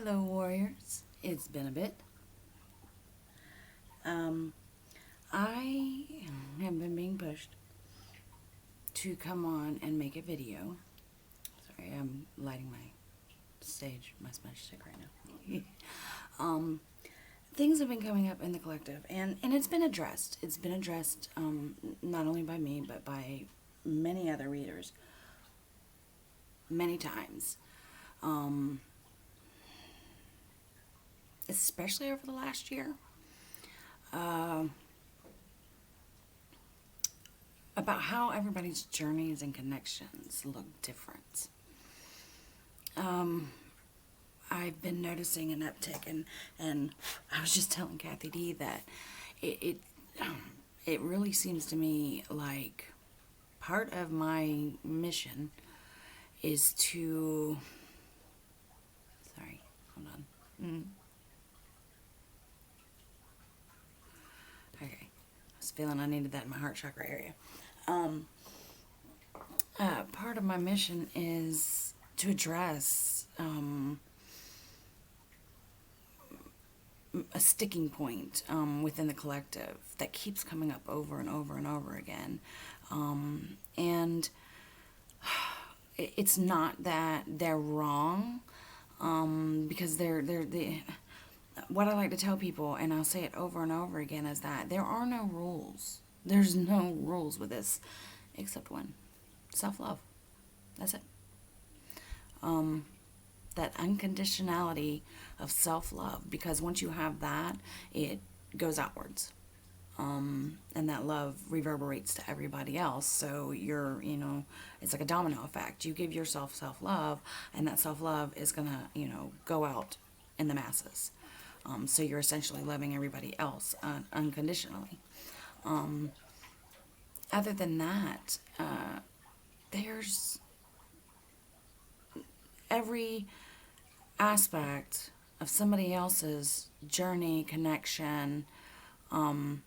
Hello, warriors. It's been a bit. Um, I have been being pushed to come on and make a video. Sorry, I'm lighting my smudge stick right now. um, Things have been coming up in the collective, and it's been addressed. It's been addressed not only by me, but by many other readers many times. Um, Especially over the last year. Uh, about how everybody's journeys and connections look different. Um, I've been noticing an uptick, and I was just telling Kathy D that it it, it really seems to me like part of my mission is to. Sorry, hold on. Okay, I was feeling I needed that in my heart chakra area. Um, Part of my mission is to address a sticking point within the collective that keeps coming up over and over and over again. And it's not that they're wrong, because they what I like to tell people, and I'll say it over and over again, is that there are no rules. There's no rules with this, except one: self-love. That's it. Um, that unconditionality of self-love, because once you have that, it goes outwards. And that love reverberates to everybody else. So it's like a domino effect. You give yourself self-love, and that self-love is gonna, go out in the masses. So you're essentially loving everybody else unconditionally. Other than that, there's every aspect of somebody else's journey, connection, and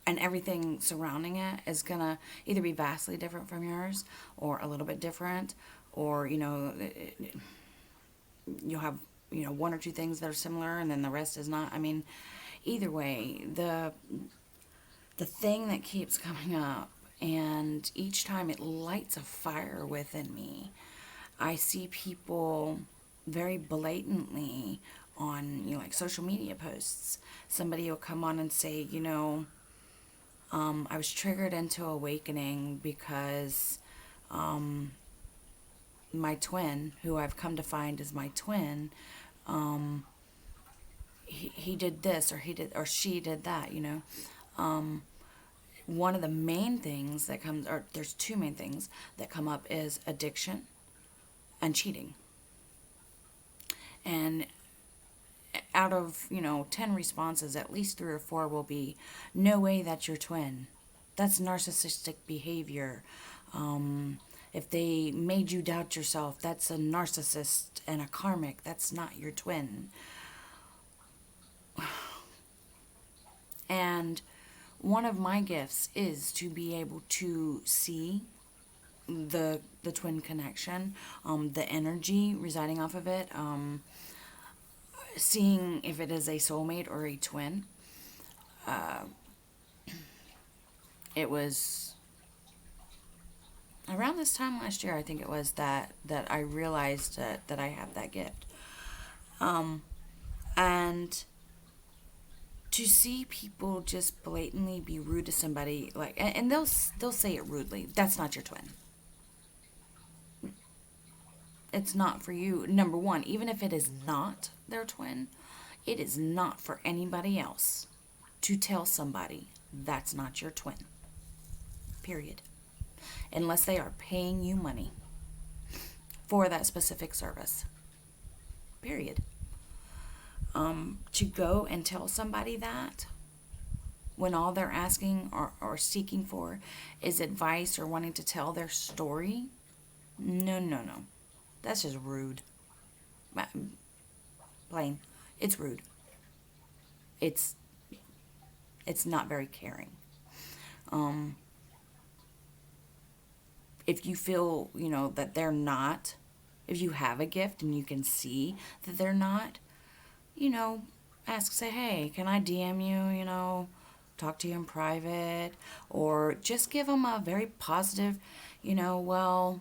everything surrounding it is gonna either be vastly different from yours, or a little bit different, or you'll have one or two things that are similar, and then the rest is not. I mean, either way, the thing that keeps coming up, and each time it lights a fire within me. I see people very blatantly on like social media posts. Somebody will come on and say, I was triggered into awakening because my twin, who I've come to find is my twin, he did this, or she did that. One of the main things that comes, or there's two main things that come up, is addiction and cheating. And out of 10 responses, at least 3 or 4 will be, no way, that's your twin, that's narcissistic behavior. If they made you doubt yourself, that's a narcissist and a karmic, that's not your twin. And one of my gifts is to be able to see the twin connection, the energy residing off of it, seeing if it is a soulmate or a twin. It was around this time last year, I think it was, that I realized that I have that gift. And to see people just blatantly be rude to somebody, like, and they'll say it rudely, that's not your twin. It's not for you. Number one, even if it is not their twin, it is not for anybody else to tell somebody that's not your twin. Period. Unless they are paying you money for that specific service. Period. To go and tell somebody that when all they're asking or seeking for is advice or wanting to tell their story, no, no, no. That's just rude. Plain. It's rude. It's not very caring. If you feel, that they're not, If you have a gift and you can see that they're not, you know, ask, say, hey, can I DM you, talk to you in private, or just give them a very positive, well,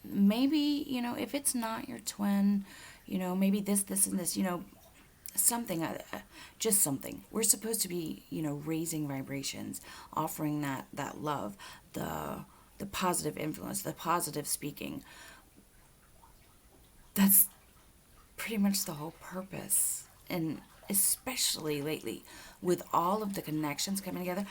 maybe, if it's not your twin, maybe this, and this, something, just something. We're supposed to be, raising vibrations, offering that love, the positive influence, the positive speaking. That's pretty much the whole purpose. And especially lately, with all of the connections coming together,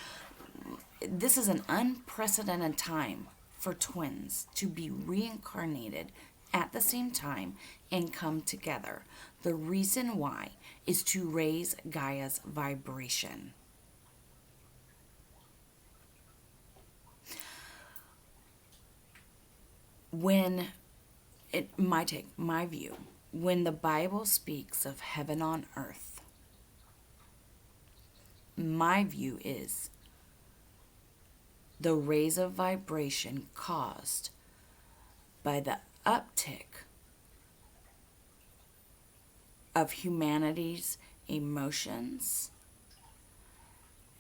this is an unprecedented time for twins to be reincarnated at the same time and come together. The reason why is to raise Gaia's vibration. When my take, my view, when the Bible speaks of heaven on earth, my view is the raise of vibration caused by the uptick of humanity's emotions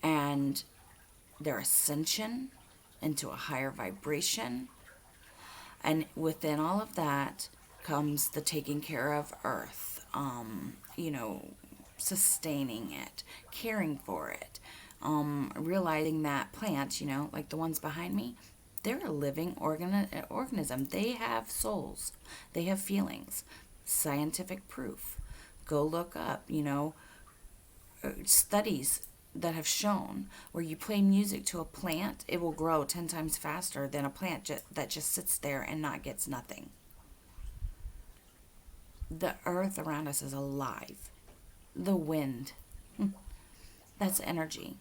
and their ascension into a higher vibration. And within all of that comes the taking care of earth, sustaining it, caring for it, realizing that plants, like the ones behind me, they're a living organism. They have souls, they have feelings. Scientific proof. Go look up, studies that have shown where you play music to a plant, it will grow 10 times faster than a plant that just sits there and not gets nothing. The earth around us is alive. The wind, that's energy.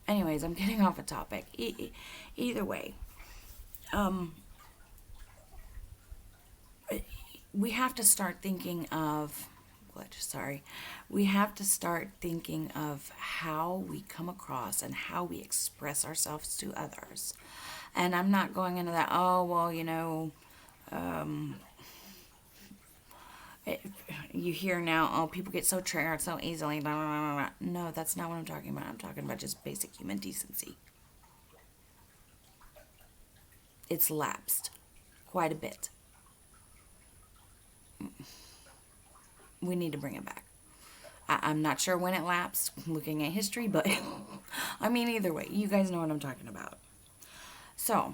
Anyways, I'm getting off a topic. Either way, we have to start thinking of we have to start thinking of how we come across and how we express ourselves to others. And I'm not going into that, oh, well, you hear now, oh, people get so triggered so easily, blah, blah, blah, blah. No, that's not what I'm talking about. I'm talking about just basic human decency. It's lapsed quite a bit. We need to bring it back. I'm not sure when it lapsed, looking at history, but I mean, either way, you guys know what I'm talking about. So,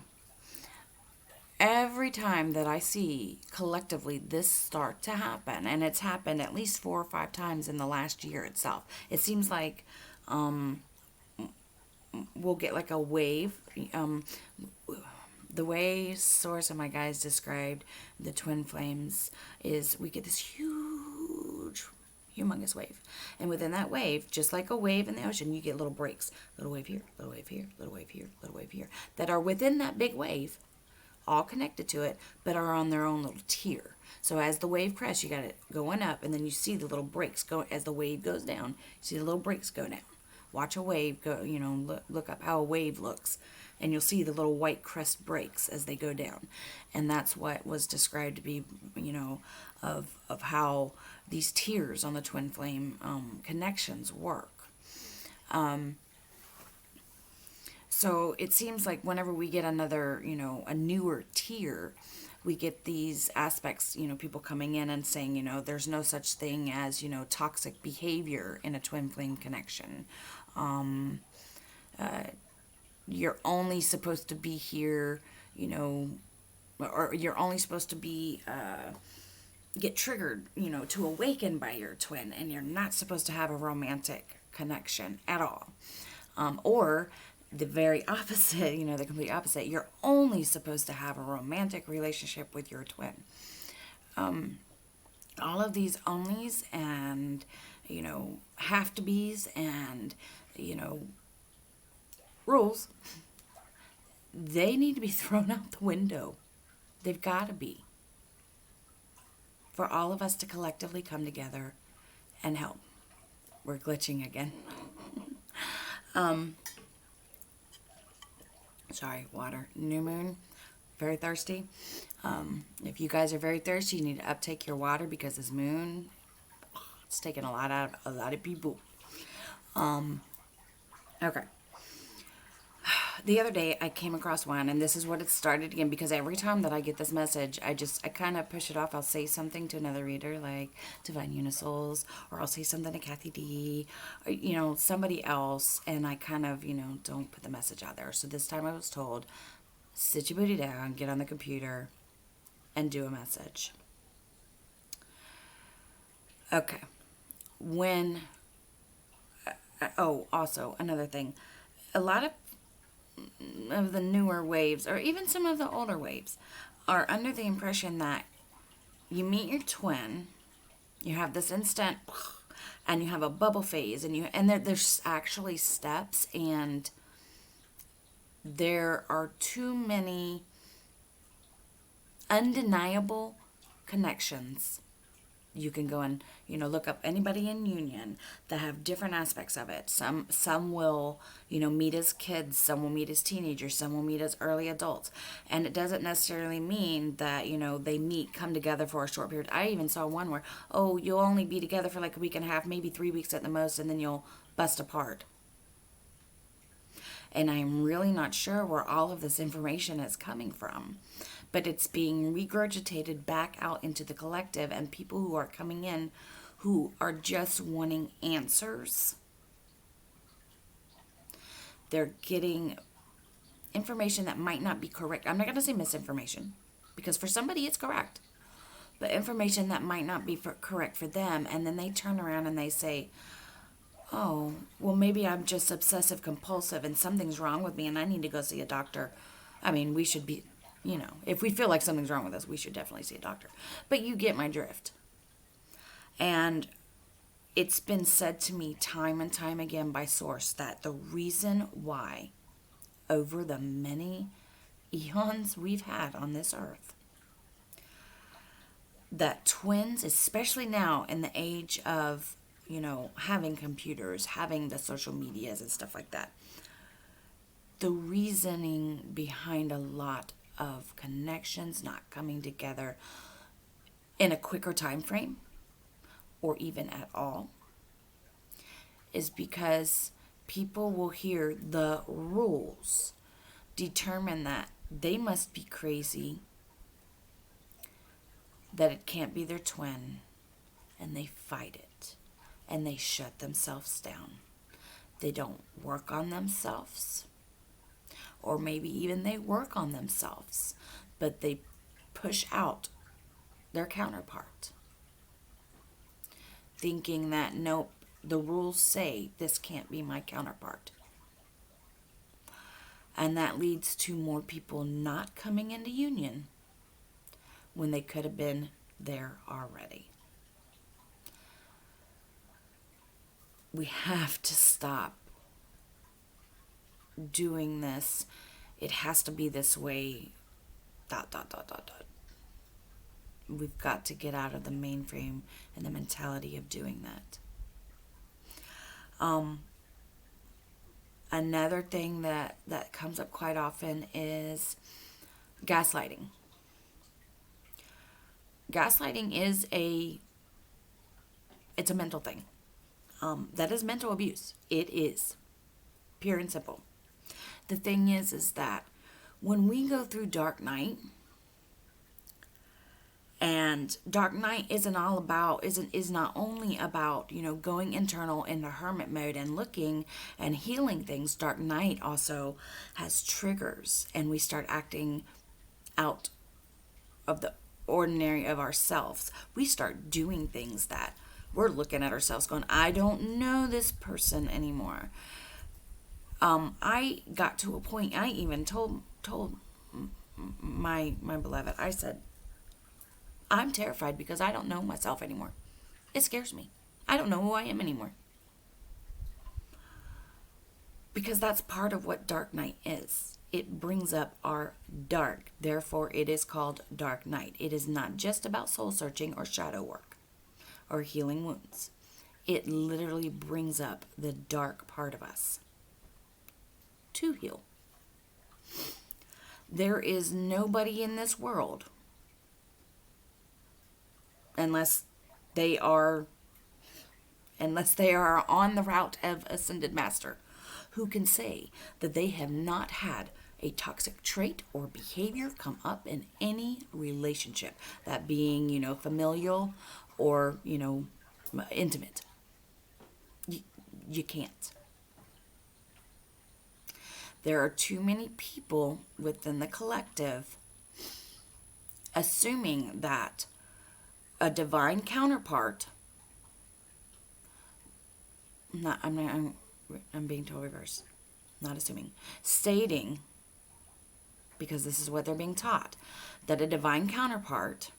every time that I see collectively this start to happen, and it's happened at least 4 or 5 times in the last year itself, it seems like we'll get like a wave. The way Source and my guys described the twin flames is we get this huge, humongous wave. And within that wave, just like a wave in the ocean, you get little breaks. Little wave here, little wave here, little wave here, little wave here, that are within that big wave, all connected to it, but are on their own little tier. So as the wave crests, you got it going up, and then you see the little breaks go as the wave goes down. You see the little breaks go down. Watch a wave go, look up how a wave looks, and you'll see the little white crest breaks as they go down. And that's what was described to be, of how these tiers on the twin flame connections work. So it seems like whenever we get another, a newer tier, we get these aspects, people coming in and saying, there's no such thing as, toxic behavior in a twin flame connection. You're only supposed to be here, or you're only supposed to be, get triggered, to awaken by your twin, and you're not supposed to have a romantic connection at all. Or the very opposite, the complete opposite. You're only supposed to have a romantic relationship with your twin. All of these onlys and, have to be's and, rules, they need to be thrown out the window. They've got to be. For all of us to collectively come together and help. We're glitching again. Sorry, water. New moon. Very thirsty. If you guys are very thirsty, you need to uptake your water because this moon, it's taking a lot out of a lot of people. Okay. The other day I came across one, and this is what it started again, because every time that I get this message, I kind of push it off. I'll say something to another reader like Divine Unisouls, or I'll say something to Kathy D, or, somebody else, and I kind of, don't put the message out there. So this time I was told, sit your booty down, get on the computer, and do a message. Okay. When, oh, also another thing, a lot of the newer waves, or even some of the older waves, are under the impression that you meet your twin, you have this instant, and you have a bubble phase, and there's actually steps, and there are too many undeniable connections. You can go and look up anybody in union that have different aspects of it. Some will meet as kids, some will meet as teenagers, some will meet as early adults, and it doesn't necessarily mean that they come together for a short period. I even saw one where, oh, you'll only be together for like a week and a half, maybe 3 weeks at the most, and then you'll bust apart. And I'm really not sure where all of this information is coming from, but it's being regurgitated back out into the collective, and people who are coming in who are just wanting answers. They're getting information that might not be correct. I'm not going to say misinformation, because for somebody it's correct, but information that might not be correct for them, and then they turn around and they say, oh, well, maybe I'm just obsessive compulsive and something's wrong with me and I need to go see a doctor. I mean, we should be, if we feel like something's wrong with us, we should definitely see a doctor. But you get my drift. And it's been said to me time and time again by source that the reason why, over the many eons we've had on this earth, that twins, especially now in the age of having computers, having the social medias and stuff like that. The reasoning behind a lot of connections not coming together in a quicker time frame, or even at all, is because people will hear the rules, determine that they must be crazy, that it can't be their twin, and they fight it. And they shut themselves down. They don't work on themselves. Or maybe even they work on themselves, but they push out their counterpart, thinking that, nope, the rules say this can't be my counterpart. And that leads to more people not coming into union when they could have been there already. We have to stop doing this. It has to be this way. ... We've got to get out of the mainframe and the mentality of doing that. Another thing that comes up quite often is gaslighting. Gaslighting is it's a mental thing. That is mental abuse. It is. Pure and simple. The thing is that when we go through dark night, and dark night is not only about, going internal into hermit mode and looking and healing things. Dark night also has triggers, and we start acting out of the ordinary of ourselves. We start doing things that we're looking at ourselves going, I don't know this person anymore. I got to a point, I even told my beloved, I said, I'm terrified because I don't know myself anymore. It scares me. I don't know who I am anymore. Because that's part of what dark night is. It brings up our dark. Therefore, it is called dark night. It is not just about soul searching or shadow work or healing wounds. It literally brings up the dark part of us to heal. There is nobody in this world, unless they are on the route of ascended master, who can say that they have not had a toxic trait or behavior come up in any relationship, that being, familial or, intimate. You can't. There are too many people within the collective assuming that a divine counterpart, I'm being told reverse, not assuming, stating, because this is what they're being taught, that a divine counterpart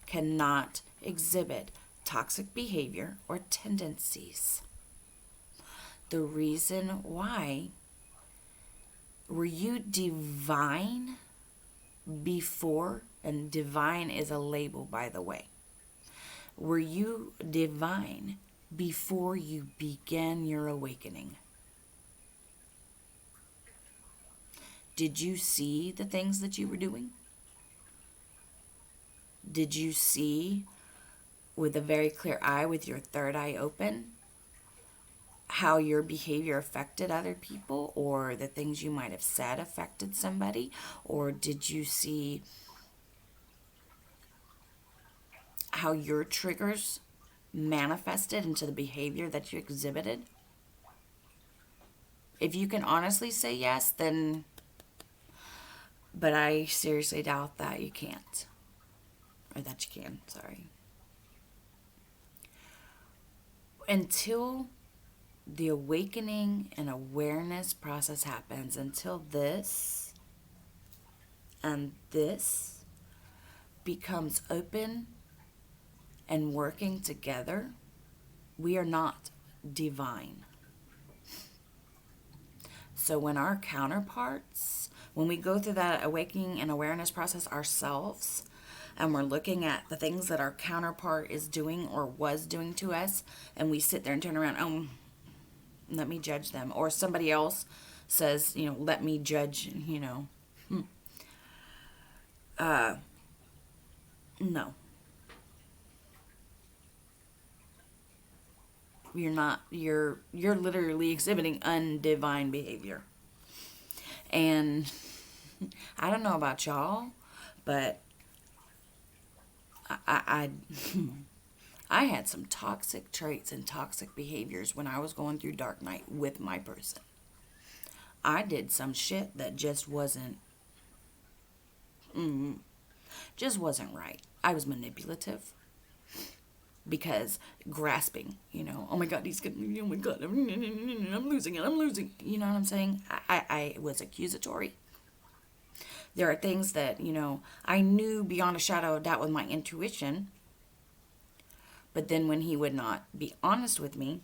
cannot exhibit toxic behavior or tendencies. The reason why, were you divine before, and divine is a label, by the way, were you divine before you began your awakening? Did you see the things that you were doing? Did you see with a very clear eye, with your third eye open, how your behavior affected other people, or the things you might have said affected somebody? Or did you see how your triggers manifested into the behavior that you exhibited? If you can honestly say yes, then, but I seriously doubt that you can't. Or that you can, sorry. Until the awakening and awareness process happens, until this and this becomes open and working together, we are not divine. So when our counterparts, when we go through that awakening and awareness process ourselves, and we're looking at the things that our counterpart is doing or was doing to us, and we sit there and turn around, oh, let me judge them. Or somebody else says, let me judge, no. You're literally exhibiting undivine behavior. And I don't know about y'all, but I had some toxic traits and toxic behaviors when I was going through Dark Night with my person. I did some shit that just wasn't right. I was manipulative because grasping, oh my God, he's getting, oh my God, I'm losing. You know what I'm saying? I was accusatory. There are things that, I knew beyond a shadow of doubt with my intuition. But then when he would not be honest with me,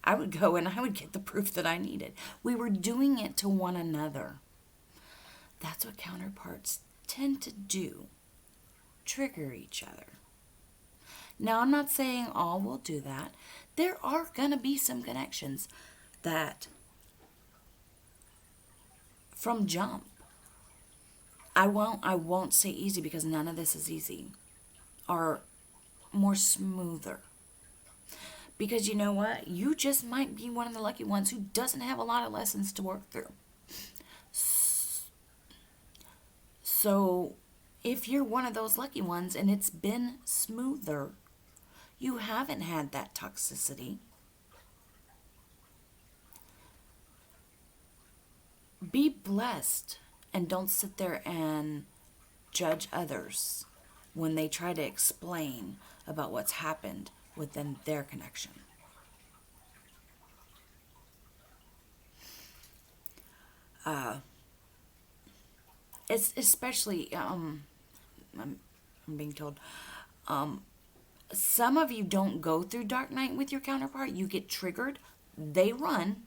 I would go and I would get the proof that I needed. We were doing it to one another. That's what counterparts tend to do. Trigger each other. Now, I'm not saying all will do that. There are going to be some connections that, from jump, I won't say easy, because none of this is easy, are more smoother. Because you know what? You just might be one of the lucky ones who doesn't have a lot of lessons to work through. So if you're one of those lucky ones and it's been smoother, you haven't had that toxicity, be blessed, and don't sit there and judge others when they try to explain about what's happened within their connection. It's especially, I'm being told, some of you don't go through Dark Night with your counterpart. You get triggered, they run.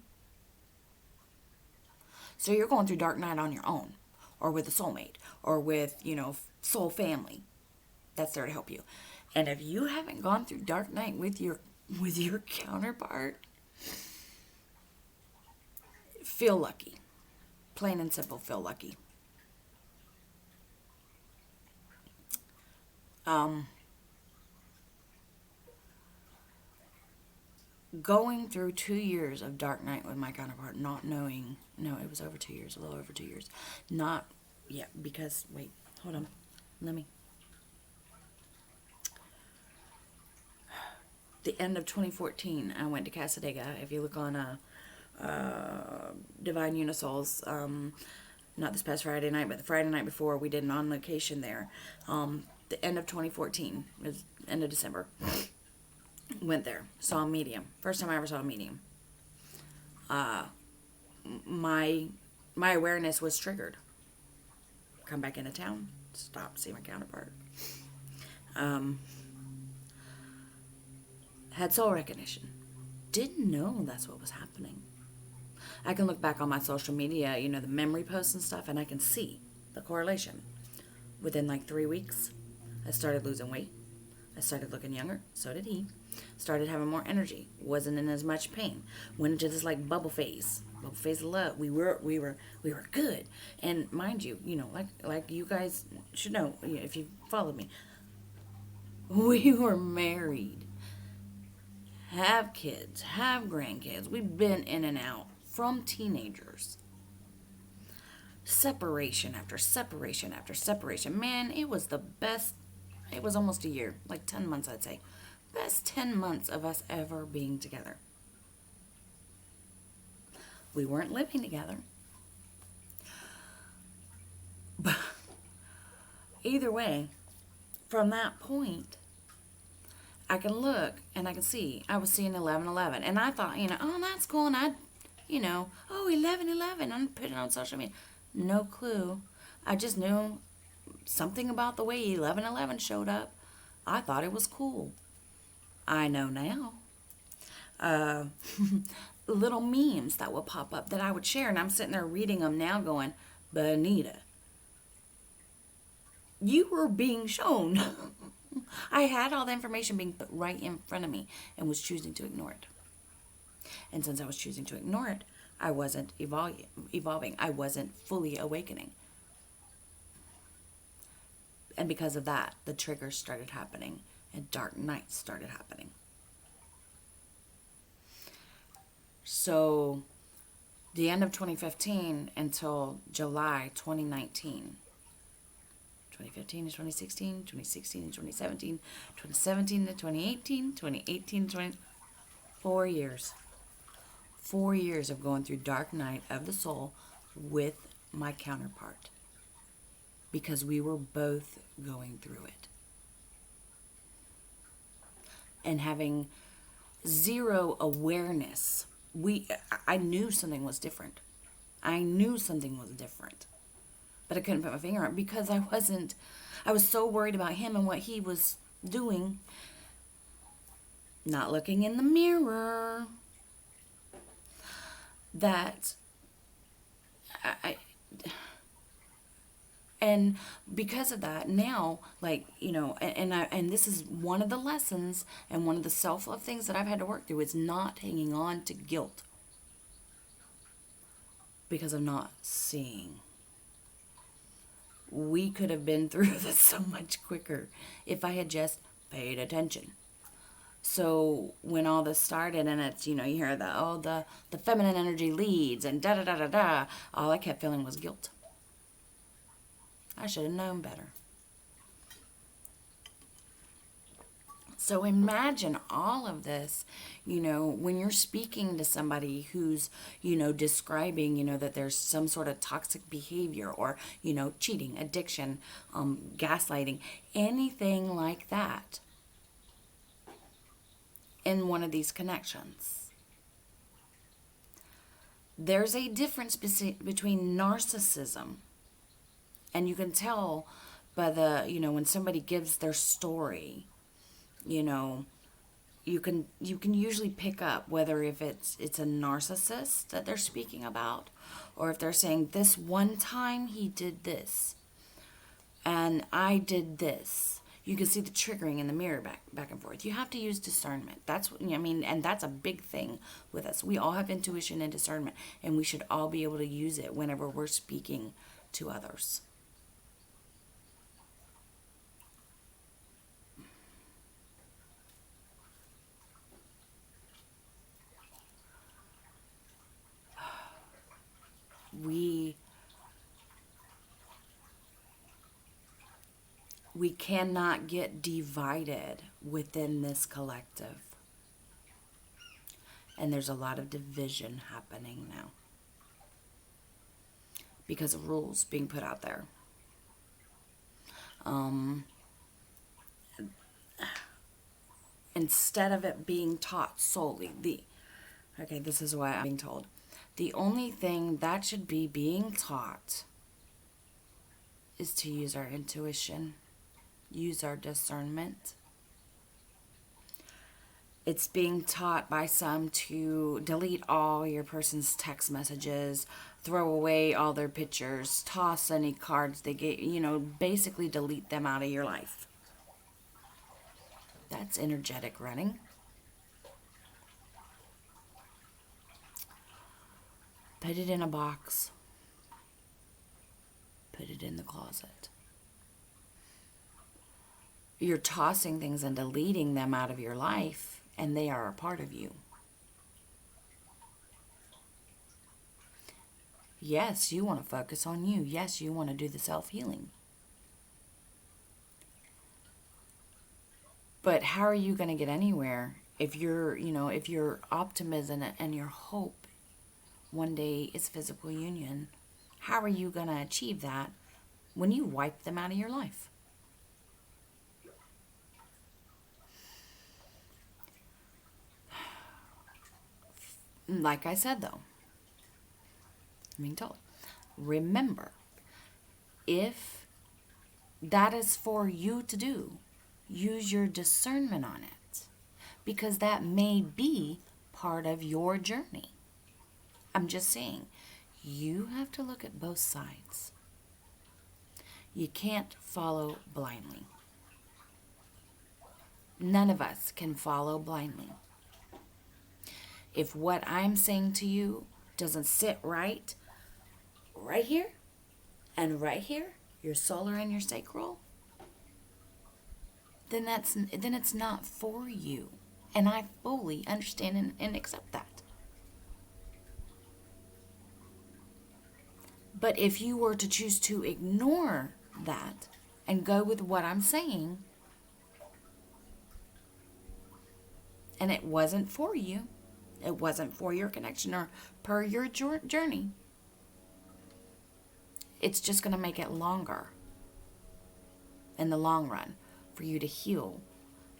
So you're going through Dark Night on your own, or with a soulmate, or with, soul family that's there to help you. And if you haven't gone through Dark Night with your counterpart, feel lucky. plain and simple feel lucky. Um, Going through 2 years of dark night with my counterpart, not knowing, no, it was over 2 years, a little over 2 years. Not, yeah, because, wait, hold on. Let me. The end of 2014, I went to Casadega. If you look on Divine Unisouls, not this past Friday night, but the Friday night before, we did an on location there. The end of 2014, it was end of December. Went there, saw a medium. First time I ever saw a medium. My awareness was triggered. Come back into town, stop, see my counterpart. Had soul recognition. Didn't know that's what was happening. I can look back on my social media, the memory posts and stuff, and I can see the correlation. Within like 3 weeks, I started losing weight. I started looking younger. So did he. Started having more energy. Wasn't in as much pain. Went into this like bubble phase. Bubble phase of love. We were good. And mind you, like you guys should know if you followed me. We were married. Have kids. Have grandkids. We've been in and out from teenagers. Separation after separation after separation. Man, it was the best. It was almost a year, like 10 months, I'd say. Best 10 months of us ever being together. We weren't living together. But either way, from that point, I can look and I can see. I was seeing 1111. And I thought, oh, that's cool. And oh, 1111. I'm putting it on social media. No clue. I just knew something about the way 1111 showed up. I thought it was cool. I know now. Little memes that would pop up that I would share, and I'm sitting there reading them now going, Benita, you were being shown. I had all the information being put right in front of me and was choosing to ignore it. And since I was choosing to ignore it, I wasn't evolving. I wasn't fully awakening. And because of that, the triggers started happening and dark nights started happening. So, the end of 2015 until July 2019. 2015 to 2016, 2016 to 2017, 2017 to 2018, 2018 to 20... 4 years. 4 years of going through dark night of the soul with my counterpart. Because we were both going through it. And having zero awareness. I knew something was different. I knew something was different. But I couldn't put my finger on it because I was so worried about him and what he was doing. Not looking in the mirror. That and because of that, now, and this is one of the lessons and one of the self-love things that I've had to work through is not hanging on to guilt because of not seeing. We could have been through this so much quicker if I had just paid attention. So when all this started and it's, you hear the feminine energy leads and da-da-da-da-da, all I kept feeling was guilt. I should have known better. So imagine all of this, when you're speaking to somebody who's, describing, that there's some sort of toxic behavior or, cheating, addiction, gaslighting, anything like that in one of these connections. There's a difference between narcissism, and you can tell by when somebody gives their story, you can usually pick up whether if it's a narcissist that they're speaking about, or if they're saying this one time he did this, and I did this. You can see the triggering in the mirror back and forth. You have to use discernment. That's what I mean, and that's a big thing with us. We all have intuition and discernment, and we should all be able to use it whenever we're speaking to others. We we cannot get divided within this collective. And there's a lot of division happening now because of rules being put out there. Um, Instead of it being taught solely, okay, this is what I'm being told. The only thing that should be being taught is to use our intuition, use our discernment. It's being taught by some to delete all your person's text messages, throw away all their pictures, toss any cards they gave, basically delete them out of your life. That's energetic running. Put it in a box. Put it in the closet. You're tossing things and deleting them out of your life, and they are a part of you. Yes, you want to focus on you. Yes, you want to do the self-healing. But how are you going to get anywhere if your optimism and your hope one day is physical union? How are you going to achieve that when you wipe them out of your life? Like I said, though, I'm being told, remember, if that is for you to do, use your discernment on it, because that may be part of your journey. I'm just saying, you have to look at both sides. You can't follow blindly. None of us can follow blindly. If what I'm saying to you doesn't sit right here and right here, your solar and your sacral, then it's not for you. And I fully understand and accept that. But if you were to choose to ignore that and go with what I'm saying, and it wasn't for you, it wasn't for your connection or per your journey, it's just going to make it longer in the long run for you to heal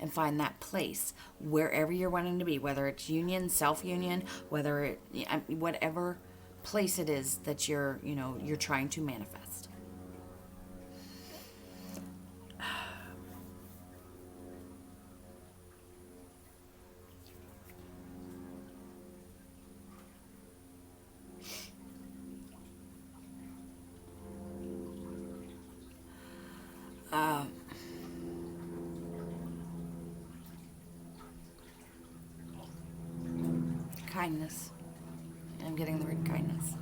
and find that place wherever you're wanting to be, whether it's union, self-union, whatever place it is that you're trying to manifest. Kindness. I'm getting the word kindness.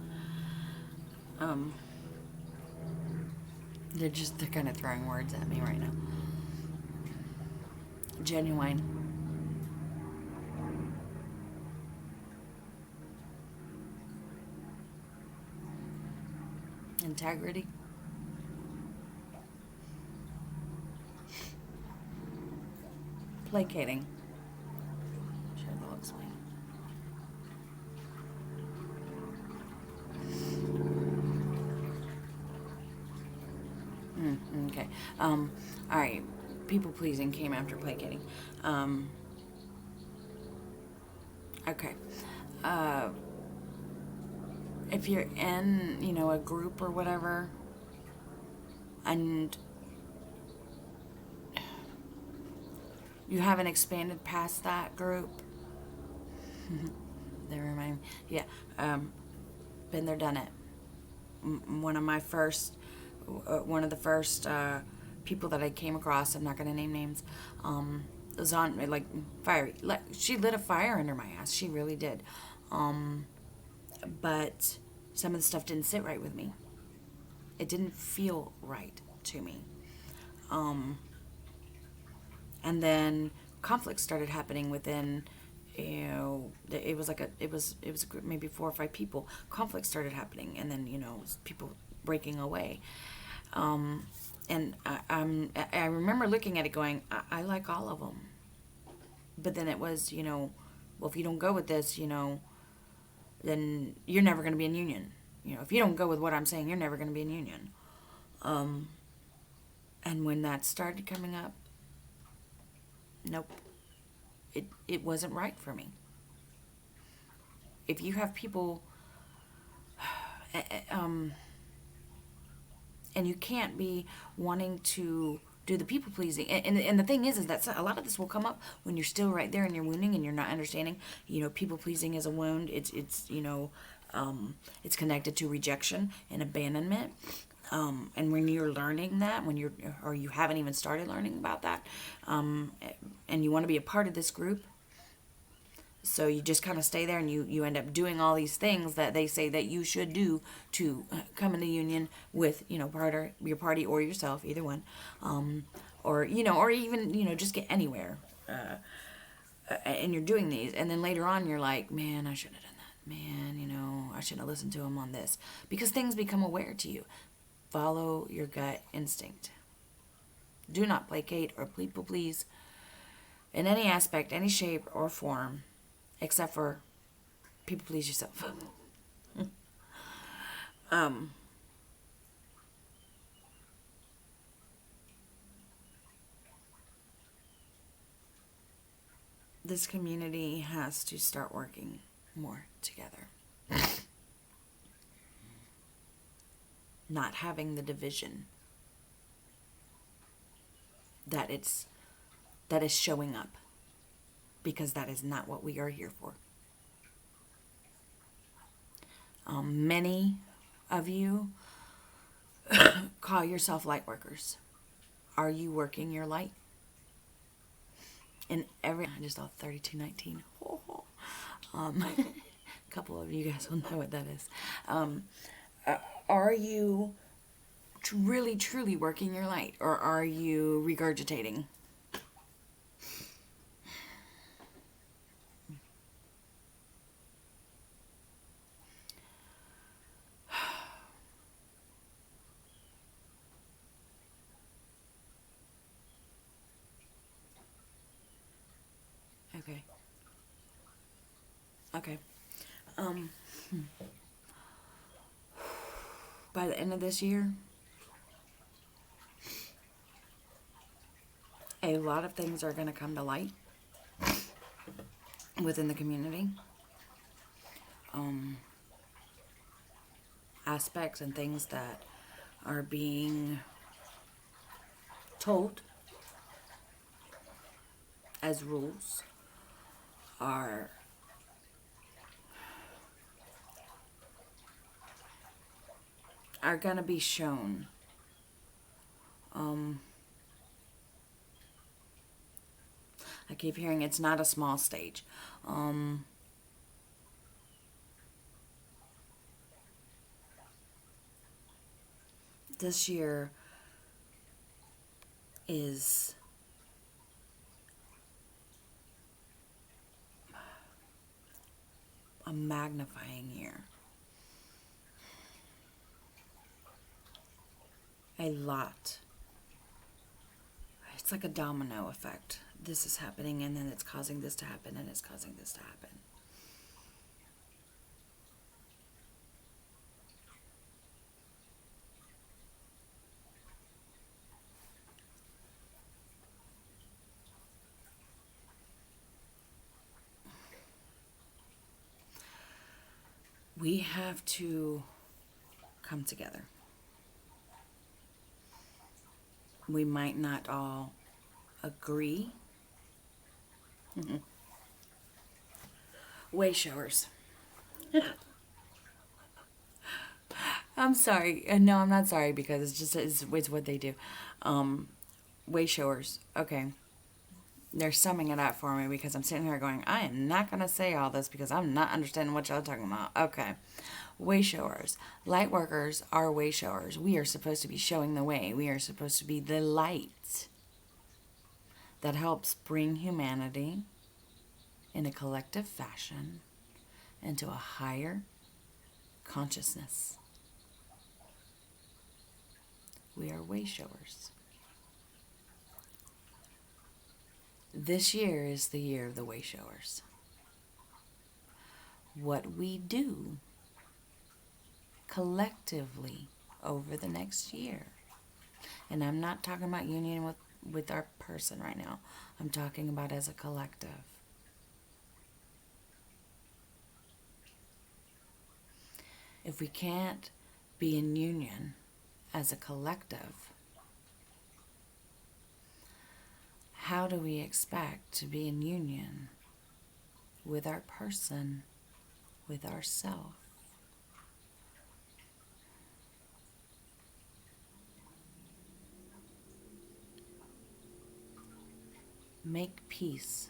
They're kind of throwing words at me right now. Genuine. Integrity. Placating. Sure, they'll explain. Okay. All right. People pleasing came after placating. Okay. If you're in, a group or whatever, and you haven't expanded past that group, they remind me. Yeah. Been there, done it. One of the first people that I came across, I'm not going to name names, was on like fiery. She lit a fire under my ass. She really did. Um, but some of the stuff didn't sit right with me. It didn't feel right to me. Um, and then conflicts started happening within, it was like it was a group, maybe 4 or 5 people. Conflicts started happening, and then people breaking away. um and I remember looking at it going, I like all of them. But then it was, well, if you don't go with this, then you're never going to be in union. If you don't go with what I'm saying, you're never going to be in union. um and when that started coming up, nope, it wasn't right for me. If you have people, um, and you can't be wanting to do the people pleasing, and the thing is that a lot of this will come up when you're still right there and you're wounding and you're not understanding. People pleasing is a wound. It's connected to rejection and abandonment. And when you're learning that, or you haven't even started learning about that, and you want to be a part of this group, so you just kind of stay there, and you end up doing all these things that they say that you should do to come into union with, your party or yourself, either one. Or even, just get anywhere. And you're doing these, and then later on you're like, man, I shouldn't have done that. Man, I shouldn't have listened to him on this. Because things become aware to you. Follow your gut instinct. Do not placate or people please in any aspect, any shape or form, except for people please yourself. um, this community has to start working more together. Not having the division that is showing up, because that is not what we are here for. Many of you call yourself light workers. Are you working your light? I just saw 3219. A couple of you guys will know what that is. Are you really truly working your light, or are you regurgitating? Okay. Okay. Um, by the end of this year, a lot of things are going to come to light within the community. Aspects and things that are being told as rules are going to be shown. I keep hearing it's not a small stage. This year is a magnifying year. A lot. It's like a domino effect. This is happening, and then it's causing this to happen, and it's causing this to happen. We have to come together. We might not all agree. Way showers. I'm sorry. No, I'm not sorry because it's what they do. Way showers. Okay. They're summing it up for me because I'm sitting here going, I am not going to say all this because I'm not understanding what y'all talking about. Okay. Way showers. Light workers are way showers. We are supposed to be showing the way. We are supposed to be the light that helps bring humanity in a collective fashion into a higher consciousness. We are way showers. This year is the year of the way showers. What we do collectively over the next year, and I'm not talking about union with our person right now, I'm talking about as a collective. If we can't be in union as a collective, how do we expect to be in union with our person, with ourself? Make peace.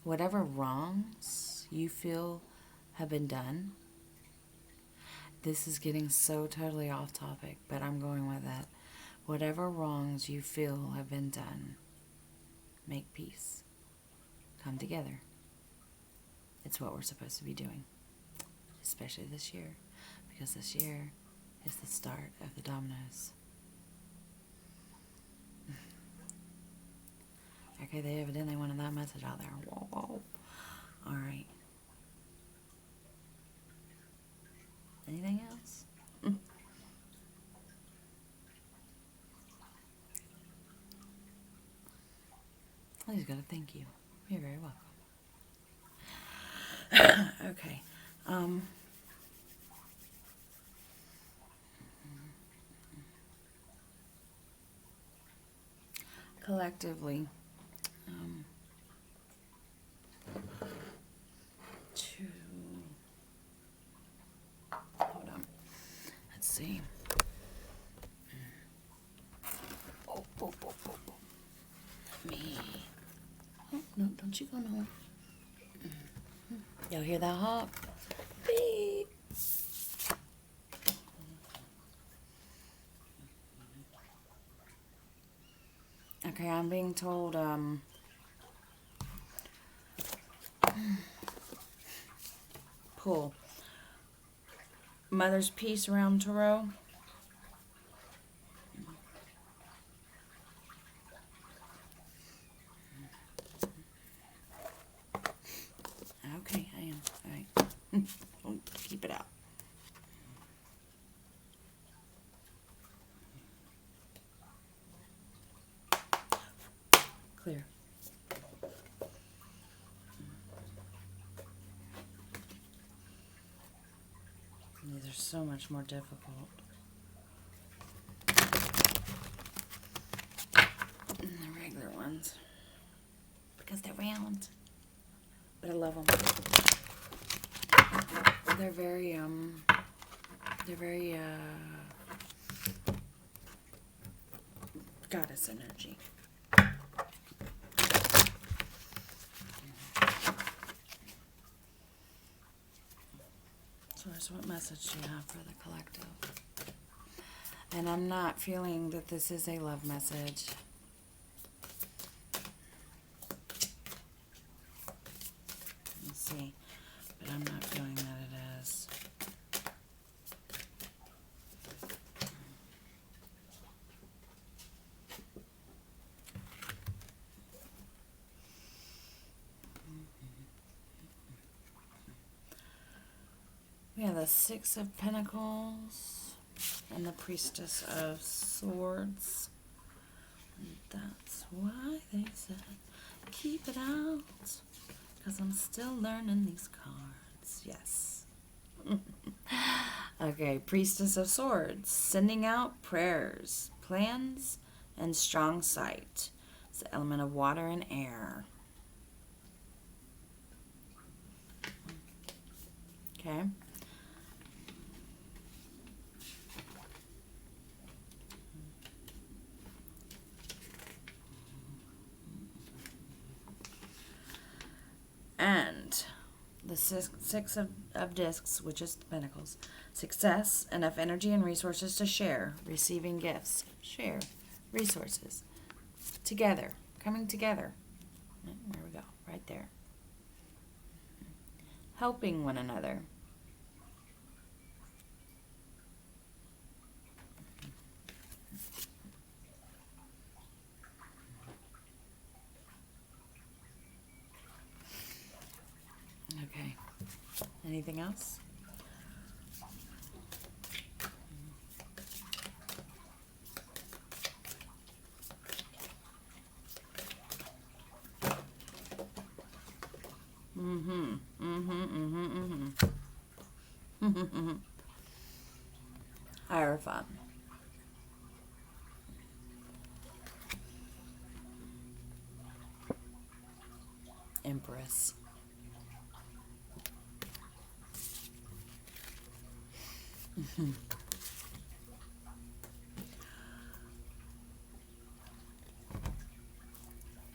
Whatever wrongs you feel have been done, this is getting so totally off topic, but I'm going with it. Whatever wrongs you feel have been done, make peace. Come together. It's what we're supposed to be doing, especially this year, because this year is the start of the dominoes. Okay, they evidently wanted that message out there. Whoa, whoa. All right. Anything else? I just gotta thank you. You're very welcome. Okay. Collectively, to hold on. Let's see. Me. Oh, no, don't you go no. Y'all hear that hawk? Beep. Okay, I'm being told, pull. Mother's Peace around Tarot. Okay, I am. All right. Don't keep it out. Clear. These are so much more difficult than the regular ones because they're round. But I love them. They're very goddess energy. So what message do you have for the collective? And I'm not feeling that this is a love message. Let's see. But I'm not feeling that it is. We have the Six of Pentacles and the Priestess of Swords. And that's why they said, keep it out. Because I'm still learning these cards. Yes. Okay, Priestess of Swords. Sending out prayers, plans, and strong sight. It's the element of water and air. Okay. And the six of discs, which is the pentacles. Success, enough energy and resources to share. Receiving gifts. Share. Resources. Together. Coming together. There we go. Right there. Helping one another. Okay. Anything else? Mm-hmm. Mm-hmm. Mm-hmm. Mm-hmm. Hierophant. Empress. Mm-hmm.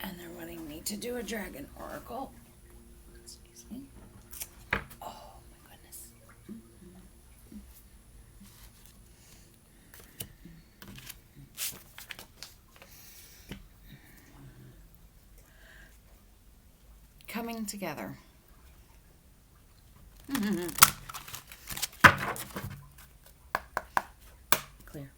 And they're wanting me to do a dragon oracle. Excuse me. Oh my goodness. Coming together. Clear.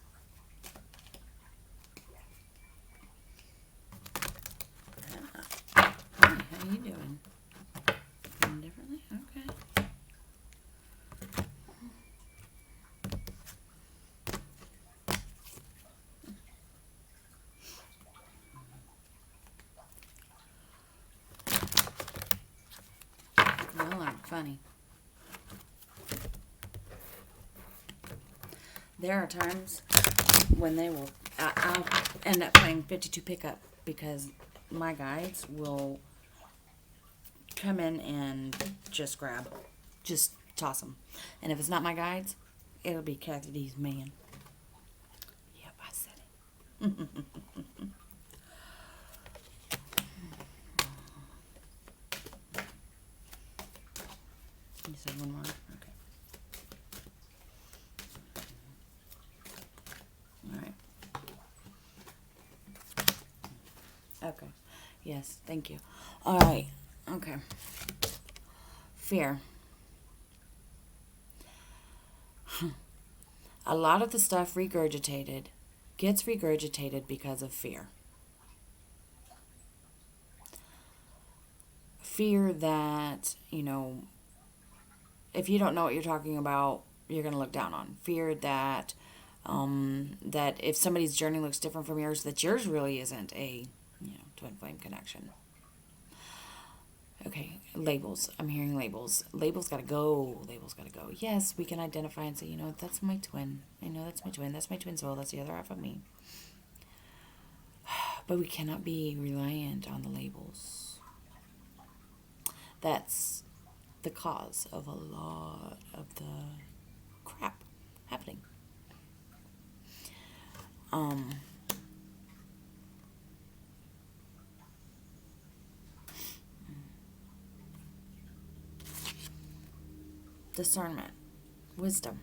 Hey, how you doing? Doing differently? Okay. Y'all aren't funny. There are times when I'll end up playing 52 pickup because my guides will come in and just toss them. And if it's not my guides, it'll be Kathy D's man. Yep, I said it. You said one more? Okay. Alright. Okay. Yes, thank you. Alright. Okay. Fear. A lot of the stuff gets regurgitated because of fear. Fear that, if you don't know what you're talking about, you're going to look down on. Fear that that if somebody's journey looks different from yours, that yours really isn't a twin flame connection. Okay, labels. I'm hearing labels. Labels gotta go. Labels gotta go. Yes, we can identify and say, that's my twin. I know that's my twin. That's my twin soul. That's the other half of me. But we cannot be reliant on the labels. That's the cause of a lot of the crap happening. Discernment, wisdom.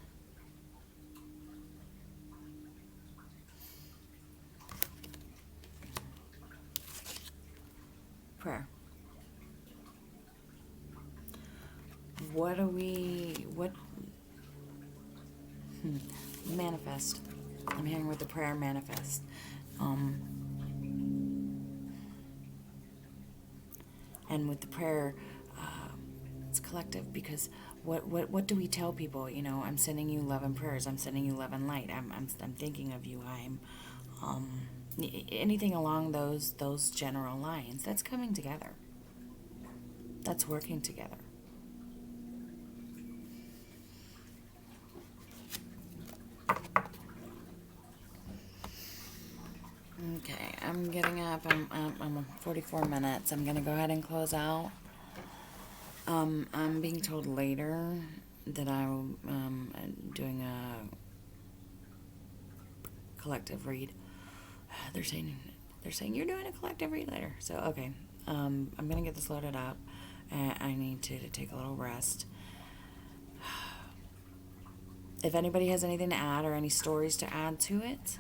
Prayer. Manifest. I'm hearing with the prayer, manifest. And with the prayer, it's collective because what do we tell people? I'm sending you love and prayers. I'm sending you love and light. I'm thinking of you. Anything along those general lines. That's coming together. That's working together. Okay, I'm getting up. I'm 44 minutes. I'm gonna go ahead and close out. I'm being told later that I'm doing a collective read. They're saying you're doing a collective read later. So okay, I'm gonna get this loaded up. I need to take a little rest. If anybody has anything to add or any stories to add to it,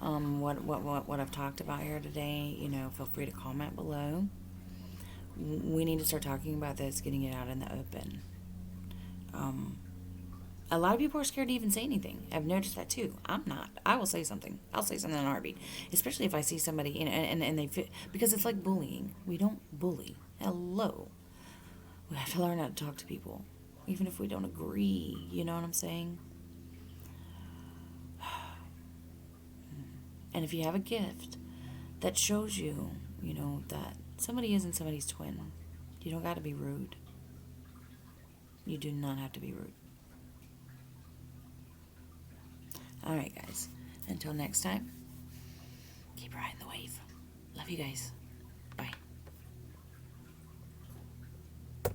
what I've talked about here today, feel free to comment below. We need to start talking about this, getting it out in the open. A lot of people are scared to even say anything. I've noticed that too. I'm not. I will say something. I'll say something in a heartbeat, especially if I see somebody and they fit, because it's like bullying. We don't bully. Hello. We have to learn how to talk to people, even if we don't agree. You know what I'm saying? And if you have a gift that shows you, that somebody isn't somebody's twin, you don't got to be rude. You do not have to be rude. All right, guys. Until next time, keep riding the wave. Love you guys.